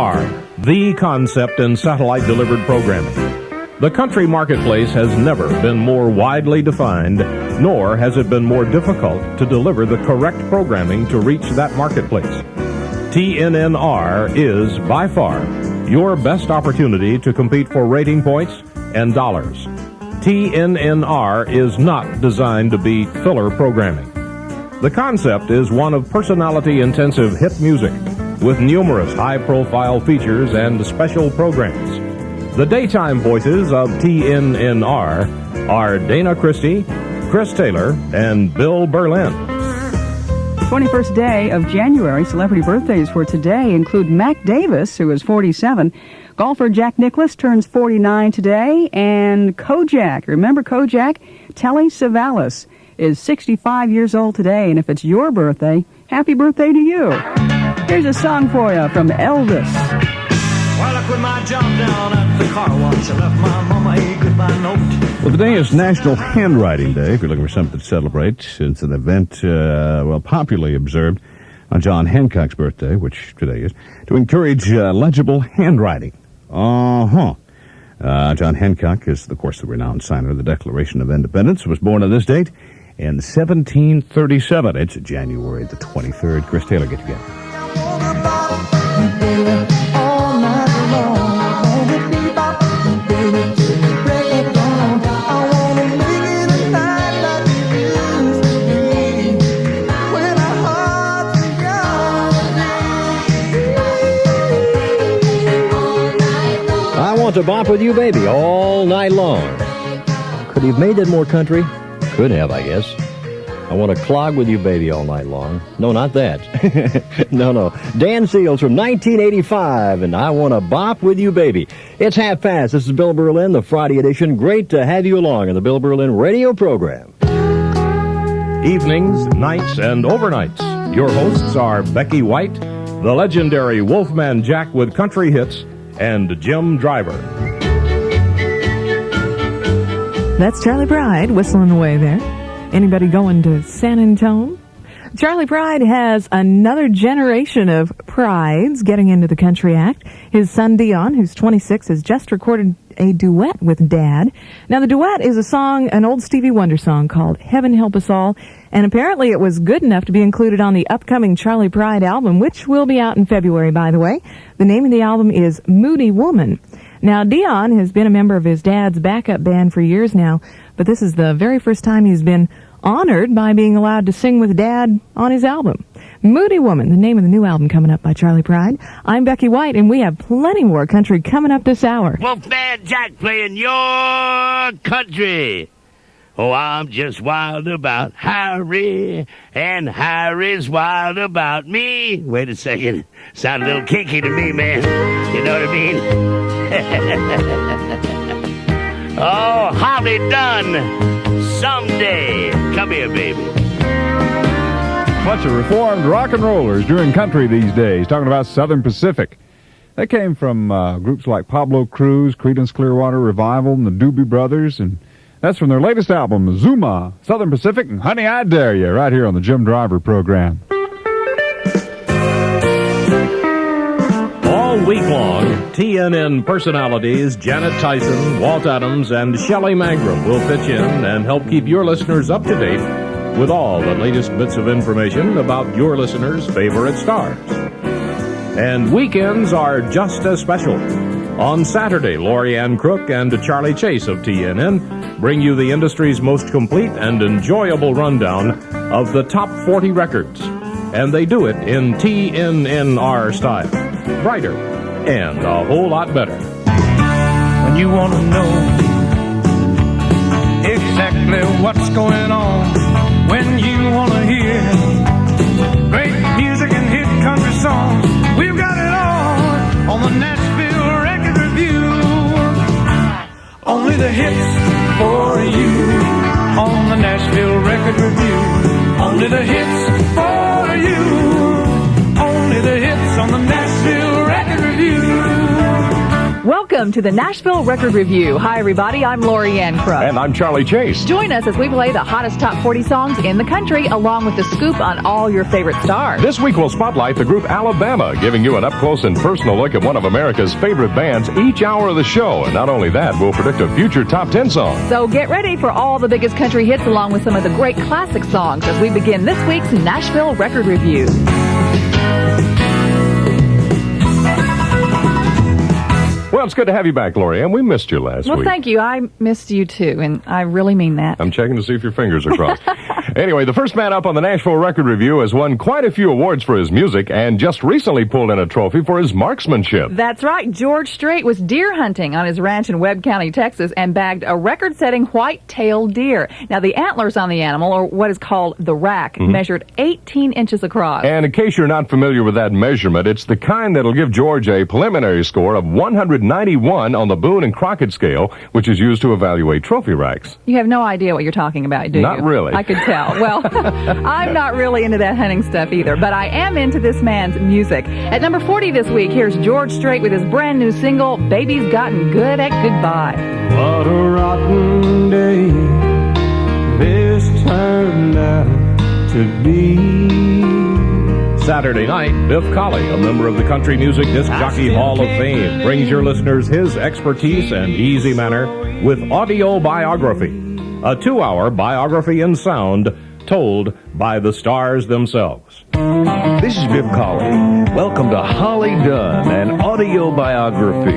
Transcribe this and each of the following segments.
TNNR, the concept in satellite-delivered programming. The country marketplace has never been more widely defined, nor has it been more difficult to deliver the correct programming to reach that marketplace. TNNR is, by far, your best opportunity to compete for rating points and dollars. TNNR is not designed to be filler programming. The concept is one of personality-intensive hit music with numerous high-profile features and special programs. The daytime voices of TNNR are Dana Christie, Chris Taylor, and Bill Berlin. 21st day of January. Celebrity birthdays for today include Mac Davis, who is 47. Golfer Jack Nicklaus turns 49 today. And Kojak, remember Kojak? Telly Savalas is 65 years old today. And if it's your birthday, happy birthday to you. Here's a song for you from Elvis. Well, I quit my job down at the car wash. I left my mama a goodbye note. Well, today is National Handwriting Day, if you're looking for something to celebrate. It's an event, popularly observed on John Hancock's birthday, which today is, to encourage legible handwriting. John Hancock is, of course, the renowned signer of the Declaration of Independence, was born on this date in 1737. It's January the 23rd. Chris Taylor, get together. To bop with you, baby, all night long. Could he have made that more country? Could have, I guess. I want to clog with you, baby, all night long. No, not that. No. Dan Seals from 1985, and I want to bop with you, baby. It's 5:30. This is Bill Berlin, the Friday edition. Great to have you along in the Bill Berlin radio program. Evenings, nights, and overnights. Your hosts are Becky White, the legendary Wolfman Jack with country hits, and Jim Driver. That's Charlie Pride whistling away there. Anybody going to San Antone? Charlie Pride has another generation of prides getting into the country act. His son Dion, who's 26, has just recorded a duet with Dad. Now, the duet is a song, an old Stevie Wonder song called Heaven Help Us All, and apparently it was good enough to be included on the upcoming Charlie Pride album, which will be out in February, by the way. The name of the album is Moody Woman. Now, Dion has been a member of his dad's backup band for years now, but this is the very first time he's been honored by being allowed to sing with Dad on his album. Moody Woman, the name of the new album coming up by Charlie Pride. I'm Becky White, and we have plenty more country coming up this hour. Wolfman Jack playing your country. Oh, I'm just wild about Harry, and Harry's wild about me. Wait a second. Sound a little kinky to me, man. You know what I mean? Oh, Holly Dunn, someday. Come here, baby. Bunch of reformed rock and rollers doing country these days, talking about Southern Pacific. They came from groups like Pablo Cruz, Creedence Clearwater Revival, and the Doobie Brothers, and that's from their latest album, Zuma, Southern Pacific, and Honey, I Dare You, right here on the Jim Driver program. All week long, TNN personalities Janet Tyson, Walt Adams, and Shelley Mangrum will pitch in and help keep your listeners up to date with all the latest bits of information about your listeners' favorite stars. And weekends are just as special. On Saturday, Lorianne Crook and Charlie Chase of TNN bring you the industry's most complete and enjoyable rundown of the top 40 records. And they do it in TNNR style. Brighter and a whole lot better. When you want to know exactly what's going on, when you want to hear great music and hit country songs, we've got it all on the Nashville Record Review. Only the hits for you on the Nashville Record Review. Only the hits for you. Only the hits on the Nashville Record Review. Welcome welcome to the Nashville Record Review. Hi, everybody. I'm Lorianne Crook. And I'm Charlie Chase. Join us as we play the hottest top 40 songs in the country, along with the scoop on all your favorite stars. This week we'll spotlight the group Alabama, giving you an up-close and personal look at one of America's favorite bands each hour of the show. And not only that, we'll predict a future top 10 song. So get ready for all the biggest country hits, along with some of the great classic songs, as we begin this week's Nashville Record Review. Well, it's good to have you back, Lorianne. We missed you last week. Well, thank you. I missed you, too, and I really mean that. I'm checking to see if your fingers are crossed. Anyway, the first man up on the Nashville Record Review has won quite a few awards for his music and just recently pulled in a trophy for his marksmanship. That's right. George Strait was deer hunting on his ranch in Webb County, Texas, and bagged a record-setting white-tailed deer. Now, the antlers on the animal, or what is called the rack, measured 18 inches across. And in case you're not familiar with that measurement, it's the kind that'll give George a preliminary score of 191 on the Boone and Crockett scale, which is used to evaluate trophy racks. You have no idea what you're talking about, do you? Not really. I could tell. Well, I'm not really into that hunting stuff either, but I am into this man's music. At number 40 this week, here's George Strait with his brand new single, Baby's Gotten Good at Goodbye. What a rotten day this turned out to be. Saturday night, Biff Collie, a member of the Country Music Disc Jockey Hall of Fame, brings your listeners his expertise and easy manner with audio biography, a 2-hour biography in sound told by the stars themselves. This is Biff Collie. Welcome to Holly Dunn, an audio biography.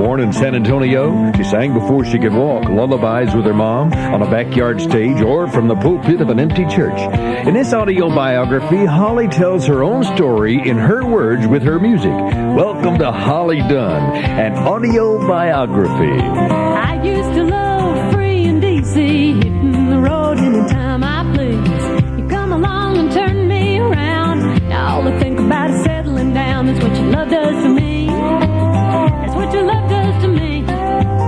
Born in San Antonio, she sang before she could walk lullabies with her mom on a backyard stage or from the pulpit of an empty church. In this audio biography, Holly tells her own story in her words with her music. Welcome to Holly Dunn, an audio biography. I used to love free and DC, hitting the road anytime I please. You come along and turn me around. Now all I think about is settling down. That's what your love does to me. That's what your love does to me.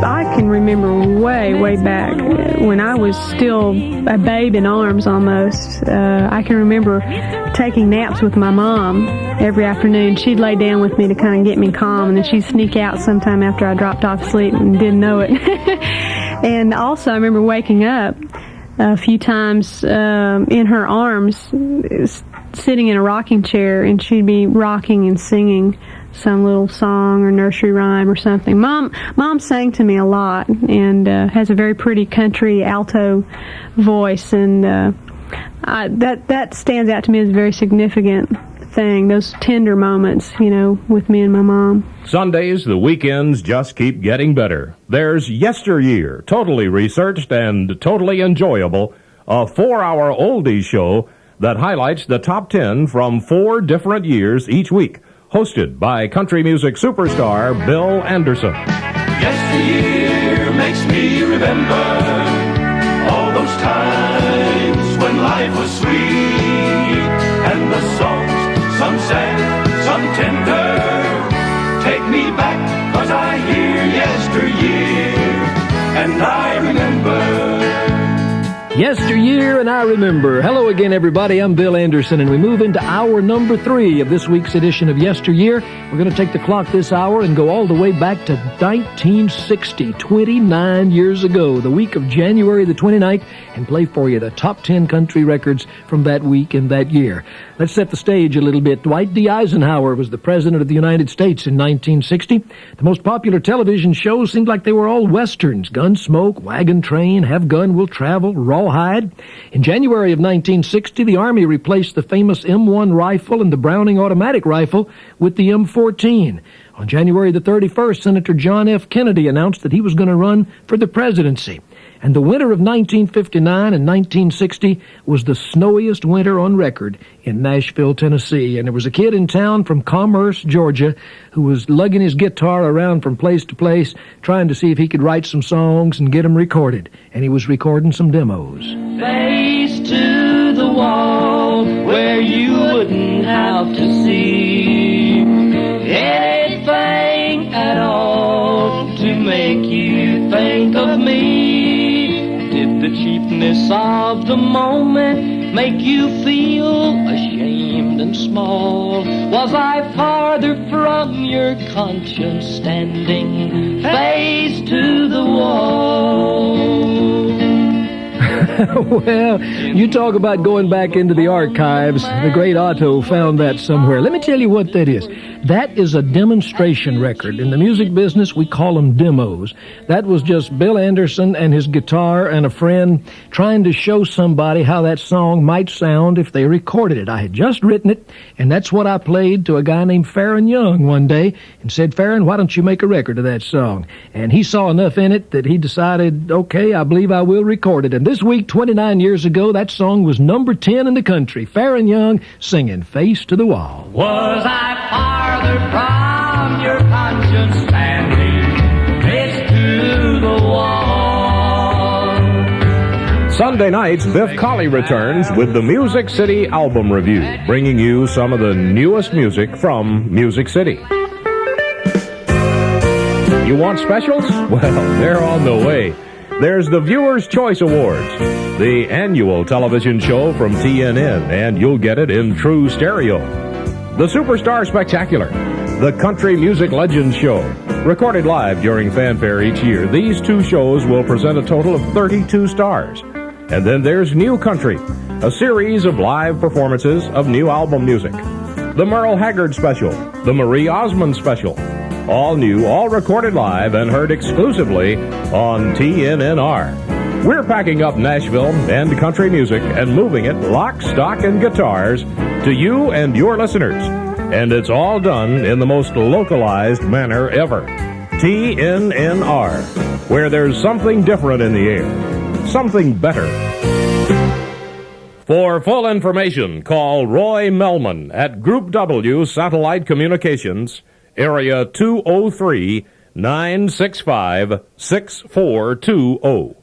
I can remember way back when I was still a babe in arms almost. I can remember taking naps with my mom every afternoon. She'd lay down with me to kind of get me calm, and then she'd sneak out sometime after I dropped off to sleep and didn't know it. And also I remember waking up a few times in her arms, sitting in a rocking chair, and she'd be rocking and singing some little song or nursery rhyme or something. Mom sang to me a lot and has a very pretty country alto voice, and that stands out to me as a very significant thing, those tender moments, with me and my mom. Sundays, the weekends just keep getting better. There's Yesteryear, totally researched and totally enjoyable, a 4-hour oldies show that highlights the top 10 from 4 different years each week, hosted by country music superstar Bill Anderson. Yesteryear makes me remember all those times when life was sweet, and the songs, some sad, some tender, take me back, 'cause I hear yesteryear, and I remember. Yesteryear, and I remember. Hello again, everybody. I'm Bill Anderson, and we move into hour number 3 of this week's edition of Yesteryear. We're going to take the clock this hour and go all the way back to 1960, 29 years ago, the week of January the 29th, and play for you the top 10 country records from that week and that year. Let's set the stage a little bit. Dwight D. Eisenhower was the President of the United States in 1960. The most popular television shows seemed like they were all Westerns: Gunsmoke, Wagon Train, Have Gun Will Travel, Rawhide. In January of 1960, the Army replaced the famous M1 rifle and the Browning automatic rifle with the M14. On January the 31st, Senator John F. Kennedy announced that he was going to run for the presidency. And the winter of 1959 and 1960 was the snowiest winter on record in Nashville, Tennessee. And there was a kid in town from Commerce, Georgia, who was lugging his guitar around from place to place, trying to see if he could write some songs and get them recorded. And he was recording some demos. Face to the wall where you wouldn't have to see anything at all to make you think of me. Did the cheapness of the moment make you feel ashamed and small? Was I far farther from your conscience, standing face to the wall. Well, you talk about going back into the archives. The great Otto found that somewhere. Let me tell you what that is. That is a demonstration record. In the music business, we call them demos. That was just Bill Anderson and his guitar and a friend trying to show somebody how that song might sound if they recorded it. I had just written it, and that's what I played to a guy named Farron Young one day and said, Farron, why don't you make a record of that song? And he saw enough in it that he decided, okay, I believe I will record it. And this week, 29 years ago, that song was number 10 in the country. Farron Young singing Face to the Wall. Was I farther from your conscience, standing face to the wall? Sunday nights, Biff Collie returns with the Music City Album Review, bringing you some of the newest music from Music City. You want specials? Well, they're on the way. There's the Viewer's Choice Awards, the annual television show from TNN, and you'll get it in true stereo. The Superstar Spectacular, the Country Music Legends Show, recorded live during Fanfare each year. These two shows will present a total of 32 stars. And then there's New Country, a series of live performances of new album music. The Merle Haggard Special, the Marie Osmond Special, all new, all recorded live and heard exclusively on TNNR. We're packing up Nashville and country music and moving it lock, stock, and guitars to you and your listeners. And it's all done in the most localized manner ever. TNNR, where there's something different in the air, something better. For full information, call Roy Melman at Group W Satellite Communications, Area 203-965-6420.